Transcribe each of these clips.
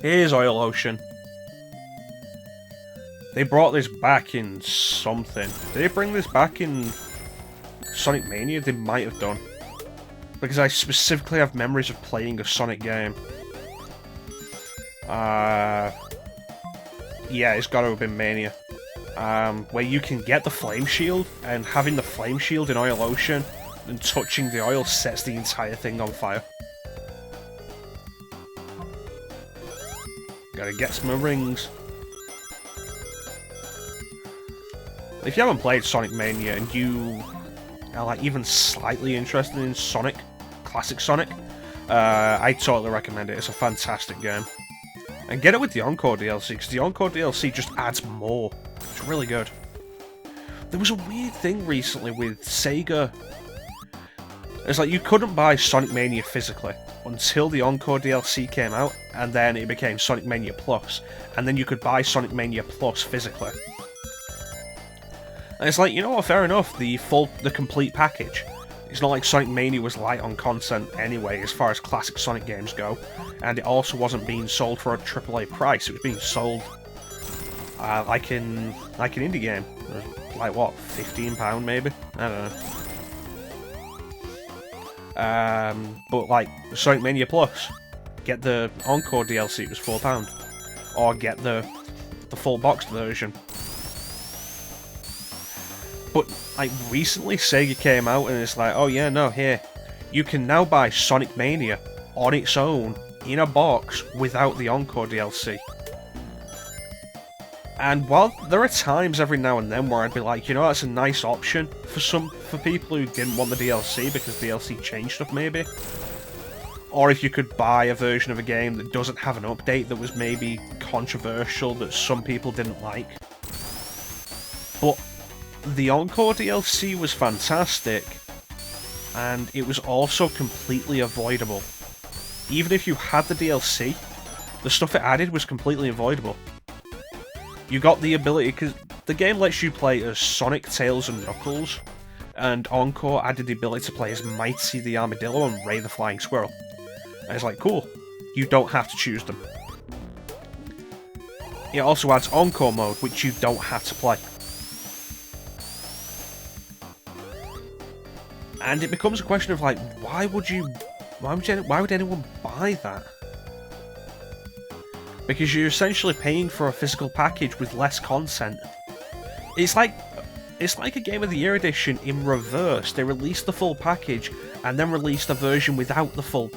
Here's Oil Ocean. They brought this back in something. Did they bring this back in Sonic Mania? They might have done. Because I specifically have memories of playing a Sonic game. Yeah, it's got to have been Mania. Where you can get the Flame Shield, and having the Flame Shield in Oil Ocean and touching the oil sets the entire thing on fire. Gotta get some rings. If you haven't played Sonic Mania and you are like even slightly interested in Sonic, classic Sonic, I totally recommend it. It's a fantastic game. And get it with the Encore DLC, because the Encore DLC just adds more. It's really good. There was a weird thing recently with Sega. It's like you couldn't buy Sonic Mania physically until the Encore DLC came out, and then it became Sonic Mania Plus, and then you could buy Sonic Mania Plus physically. And it's like, you know what, fair enough, the complete package. It's not like Sonic Mania was light on content anyway, as far as classic Sonic games go, and it also wasn't being sold for a AAA price. It was being sold like an indie game. Like what, £15 maybe? I don't know. But like Sonic Mania Plus, get the Encore DLC, it was £4, or get the full boxed version. But like recently, Sega came out and it's like, oh yeah, no, here, you can now buy Sonic Mania on its own in a box without the Encore DLC. And while there are times every now and then where I'd be like, you know, that's a nice option for people who didn't want the DLC because DLC changed stuff maybe. Or if you could buy a version of a game that doesn't have an update that was maybe controversial that some people didn't like. But the Encore DLC was fantastic, and it was also completely avoidable. Even if you had the DLC, the stuff it added was completely avoidable. You got the ability, because the game lets you play as Sonic, Tails, and Knuckles, and Encore added the ability to play as Mighty the Armadillo and Ray the Flying Squirrel. And it's like, cool, you don't have to choose them. It also adds Encore mode, which you don't have to play. And it becomes a question of like, why would anyone buy that? Because you're essentially paying for a physical package with less content. It's like a Game of the Year edition in reverse. They released the full package and then released a version without the full.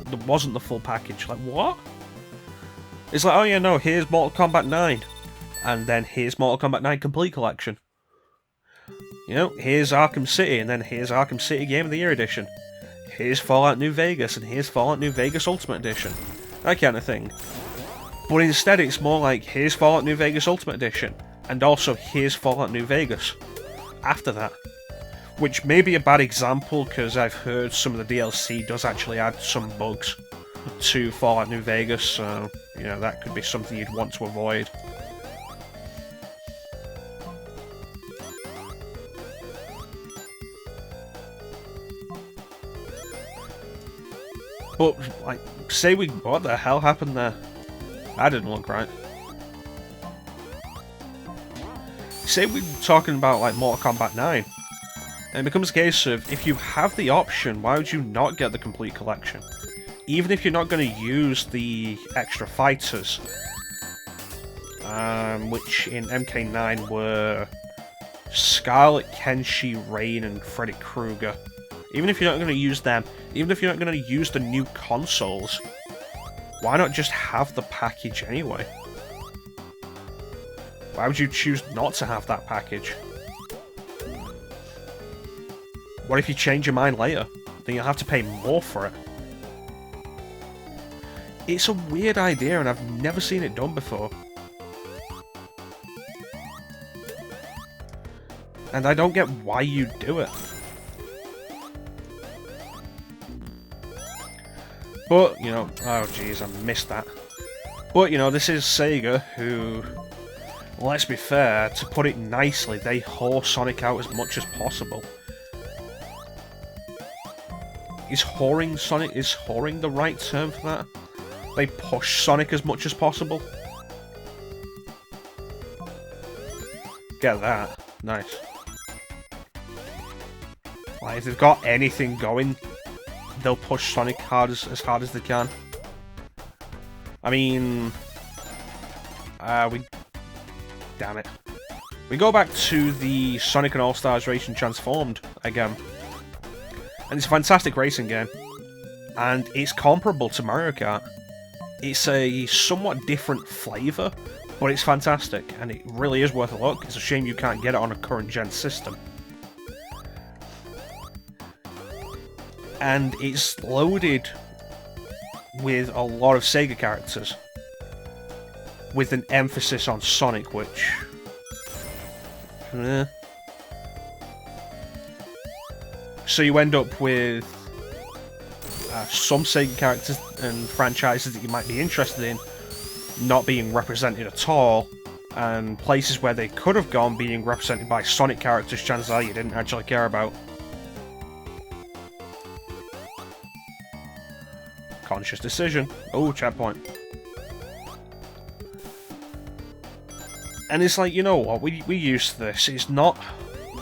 That wasn't the full package. Like what? It's like, oh yeah, no, here's Mortal Kombat 9, and then here's Mortal Kombat 9 Complete Collection. You know, here's Arkham City, and then here's Arkham City Game of the Year Edition. Here's Fallout New Vegas, and here's Fallout New Vegas Ultimate Edition. That kind of thing. But instead it's more like, here's Fallout New Vegas Ultimate Edition, and also here's Fallout New Vegas after that. Which may be a bad example, because I've heard some of the DLC does actually add some bugs to Fallout New Vegas, so, you know, that could be something you'd want to avoid. But, like, what the hell happened there? That didn't look right. Say we're talking about, like, Mortal Kombat 9. And it becomes a case of, if you have the option, why would you not get the complete collection? Even if you're not going to use the extra fighters. Which in MK9 were Scarlet, Kenshi, Rain, and Freddy Krueger. Even if you're not going to use them, even if you're not going to use the new consoles, why not just have the package anyway? Why would you choose not to have that package? What if you change your mind later? Then you'll have to pay more for it. It's a weird idea and I've never seen it done before. And I don't get why you do it. But, you know, oh jeez, I missed that. But, you know, this is Sega, who, let's be fair, to put it nicely, they whore Sonic out as much as possible. Is whoring the right term for that? they push Sonic as much as possible. Get that. Nice. Like, if they've got anything going, they'll push Sonic as hard as they can. I mean... Damn it. We go back to the Sonic and All-Stars Racing Transformed again. And it's a fantastic racing game. And it's comparable to Mario Kart. It's a somewhat different flavour, but it's fantastic. And it really is worth a look. It's a shame you can't get it on a current-gen system. And it's loaded with a lot of Sega characters. With an emphasis on Sonic, which... So you end up with some Sega characters and franchises that you might be interested in not being represented at all, and places where they could have gone being represented by Sonic characters chances are you didn't actually care about. Conscious decision. Oh, checkpoint. And it's like, you know what, we used to this. It's not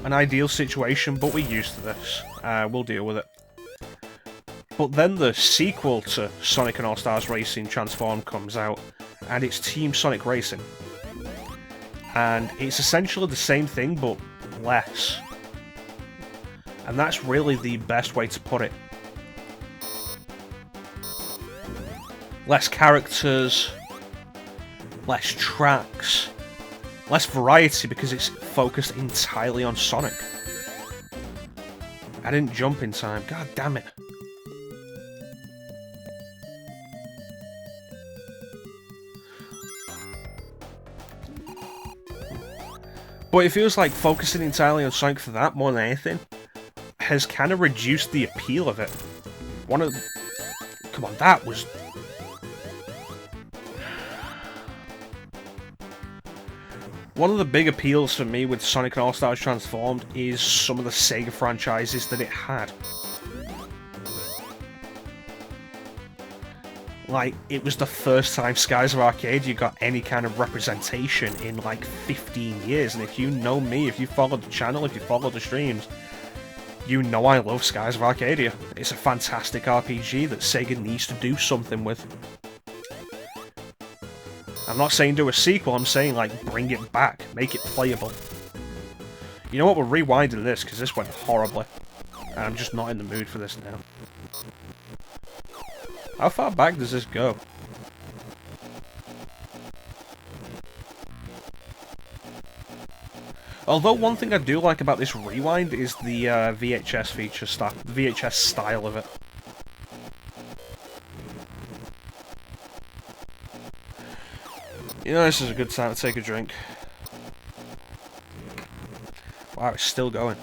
an ideal situation, but we're used to this. We'll deal with it. But then the sequel to Sonic and All-Stars Racing Transformed comes out, and it's Team Sonic Racing. And it's essentially the same thing, but less. And that's really the best way to put it. Less characters, less tracks, less variety because it's focused entirely on Sonic. I didn't jump in time, god damn it. But it feels like focusing entirely on Sonic for that more than anything has kind of reduced the appeal of it. Come on, that was... One of the big appeals for me with Sonic and All-Stars Transformed is some of the Sega franchises that it had. Like, it was the first time Skies of Arcadia got any kind of representation in like 15 years, and if you know me, if you follow the channel, if you follow the streams, you know I love Skies of Arcadia. It's a fantastic RPG that Sega needs to do something with. I'm not saying do a sequel, I'm saying, like, bring it back. Make it playable. You know what, we're rewinding this, because this went horribly. And I'm just not in the mood for this now. How far back does this go? Although, one thing I do like about this rewind is the VHS feature stuff, the VHS style of it. You know, this is a good time to take a drink. Wow, it's still going.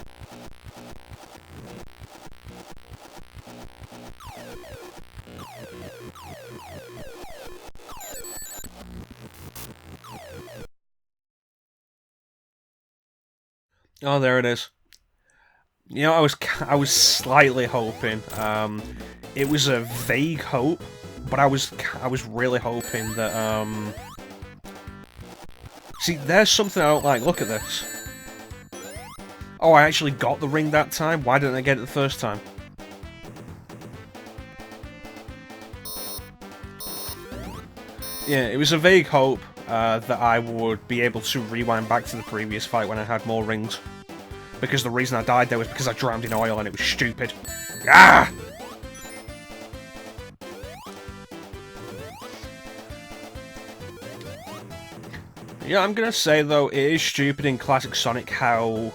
Oh, there it is. You know, I was slightly hoping. It was a vague hope, but I was really hoping that See, there's something I don't like. Look at this. Oh, I actually got the ring that time? Why didn't I get it the first time? Yeah, it was a vague hope that I would be able to rewind back to the previous fight when I had more rings. Because the reason I died there was because I drowned in oil and it was stupid. Ah! Yeah, I'm gonna say, though, it is stupid in classic Sonic how...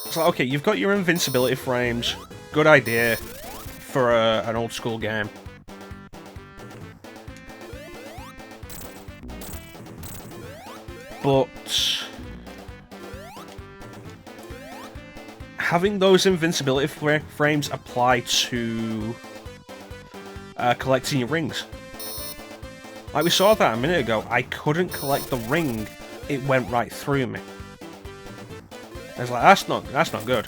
It's like, okay, you've got your invincibility frames. Good idea for an old-school game. But... having those invincibility frames apply to collecting your rings. Like we saw that a minute ago, I couldn't collect the ring, it went right through me. I was like, that's not good.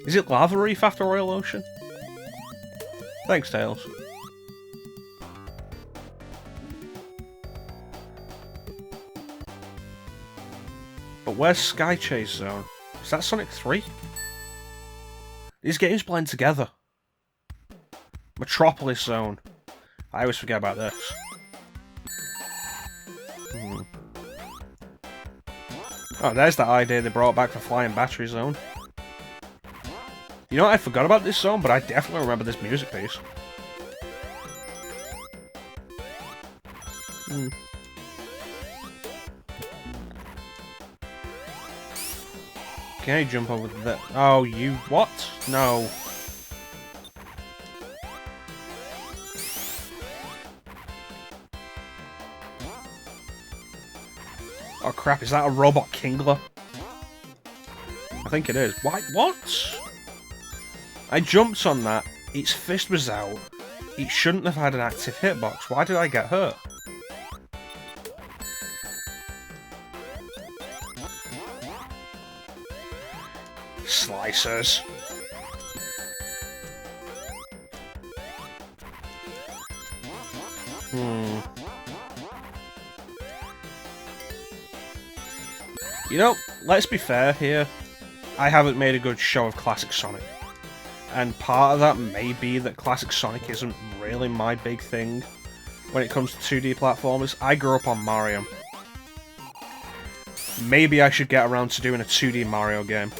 Is it Lava Reef after Royal Ocean? Thanks, Tails. But where's Sky Chase Zone? Is that Sonic 3? These games blend together. Metropolis Zone. I always forget about this. Oh, there's that idea they brought back for Flying Battery Zone. You know what, I forgot about this zone, but I definitely remember this music piece. Can I jump over that? Oh, you what? No. Oh crap, is that a robot Kingler? I think it is. Why? What? I jumped on that, its fist was out, it shouldn't have had an active hitbox. Why did I get hurt? Slicers. You know, let's be fair here. I haven't made a good show of Classic Sonic. And part of that may be that Classic Sonic isn't really my big thing when it comes to 2D platformers. I grew up on Mario. Maybe I should get around to doing a 2D Mario game.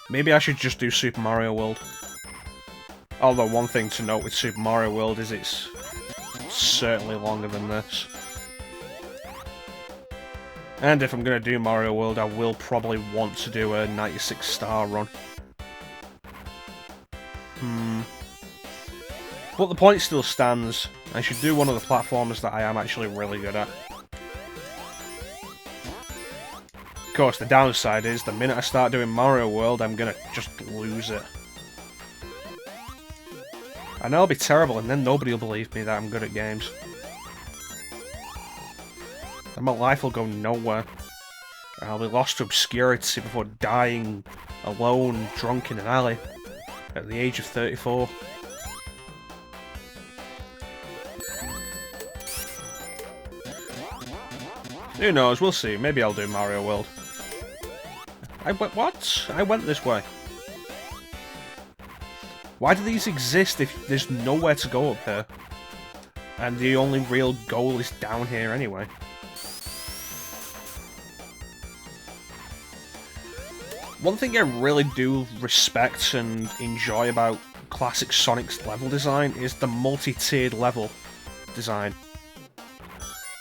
Maybe I should just do Super Mario World. Although one thing to note with Super Mario World is it's certainly longer than this. And if I'm going to do Mario World, I will probably want to do a 96-star run. But the point still stands. I should do one of the platformers that I am actually really good at. Of course, the downside is, the minute I start doing Mario World, I'm going to just lose it. And I'll be terrible, and then nobody will believe me that I'm good at games. And my life will go nowhere. I'll be lost to obscurity before dying alone, drunk in an alley, at the age of 34. Who knows, we'll see. Maybe I'll do Mario World. What? I went this way. Why do these exist if there's nowhere to go up here? And the only real goal is down here anyway. One thing I really do respect and enjoy about classic Sonic's level design is the multi-tiered level design.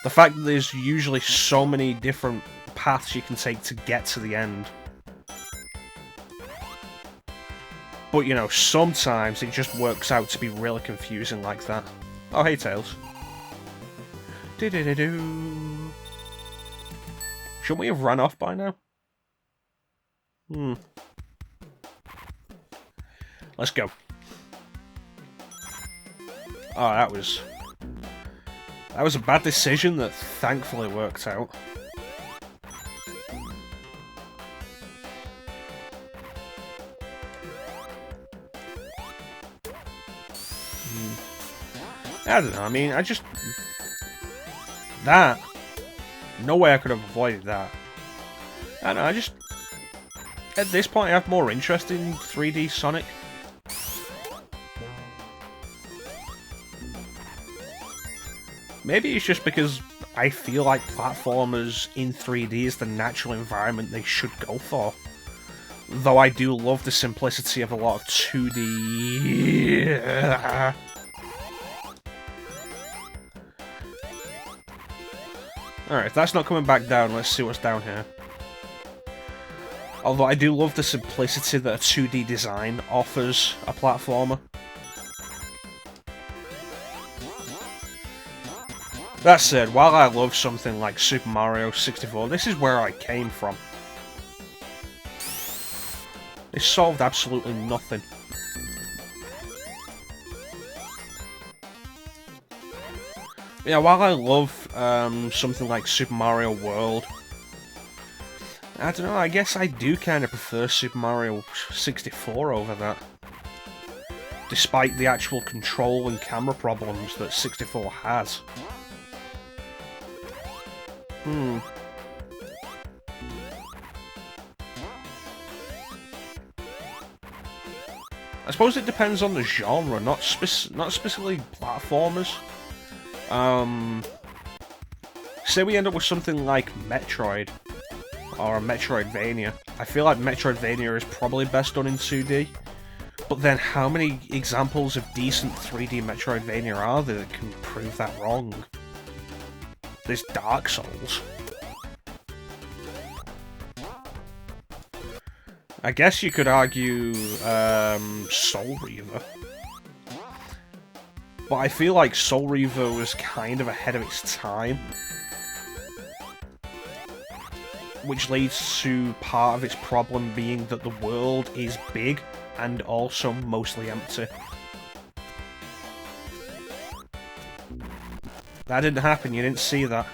The fact that there's usually so many different paths you can take to get to the end. But, you know, sometimes it just works out to be really confusing like that. Oh, hey, Tails. Do-do-do-do. Shouldn't we have run off by now? Let's go. Oh, that was a bad decision that thankfully worked out. I don't know, I mean, that. No way I could have avoided that. I don't know, I just... At this point, I have more interest in 3D Sonic. Maybe it's just because I feel like platformers in 3D is the natural environment they should go for. Though I do love the simplicity of a lot of 2D... Alright, if that's not coming back down, let's see what's down here. Although I do love the simplicity that a 2D design offers a platformer. That said, while I love something like Super Mario 64, this is where I came from. It solved absolutely nothing. Yeah, while I love something like Super Mario World, I don't know, I guess I do kind of prefer Super Mario 64 over that. Despite the actual control and camera problems that 64 has. I suppose it depends on the genre, not specifically platformers. Say we end up with something like Metroid, or a Metroidvania. I feel like Metroidvania is probably best done in 2D, but then how many examples of decent 3D Metroidvania are there that can prove that wrong? There's Dark Souls. I guess you could argue Soul Reaver. But I feel like Soul Reaver was kind of ahead of its time. Which leads to part of its problem being that the world is big and also mostly empty. That didn't happen, you didn't see that.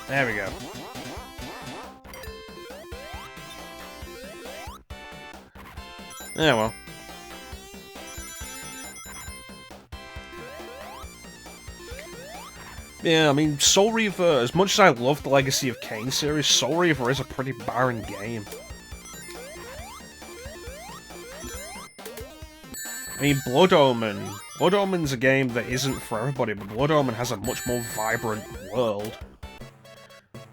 There we go. Yeah, well. Yeah, I mean, Soul Reaver, as much as I love the Legacy of Kain series, Soul Reaver is a pretty barren game. I mean, Blood Omen. Blood Omen's a game that isn't for everybody, but Blood Omen has a much more vibrant world.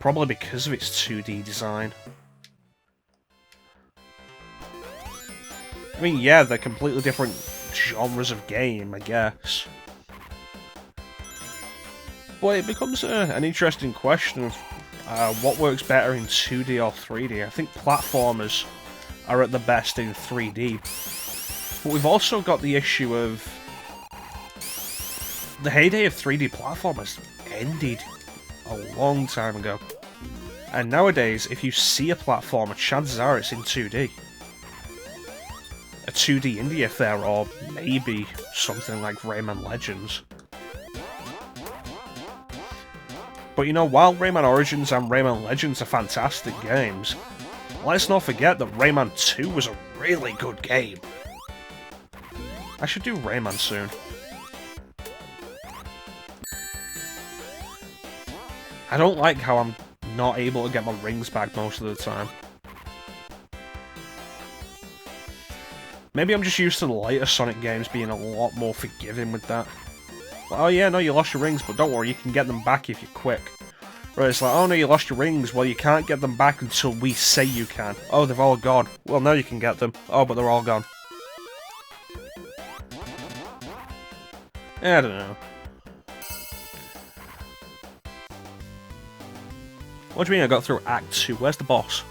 Probably because of its 2D design. I mean, yeah, they're completely different genres of game, I guess. But it becomes an interesting question of what works better in 2D or 3D. I think platformers are at the best in 3D. But we've also got the issue of the heyday of 3D platformers ended a long time ago. And nowadays, if you see a platformer, chances are it's in 2D. A 2D indie affair, or maybe something like Rayman Legends. But you know, while Rayman Origins and Rayman Legends are fantastic games, let's not forget that Rayman 2 was a really good game. I should do Rayman soon. I don't like how I'm not able to get my rings back most of the time. Maybe I'm just used to the later Sonic games being a lot more forgiving with that. Like, oh yeah, no, you lost your rings, but don't worry, you can get them back if you're quick. Right, it's like, oh no, you lost your rings, well you can't get them back until we say you can. Oh, they've all gone. Well, now you can get them. Oh, but they're all gone. I don't know. What do you mean I got through Act 2? Where's the boss?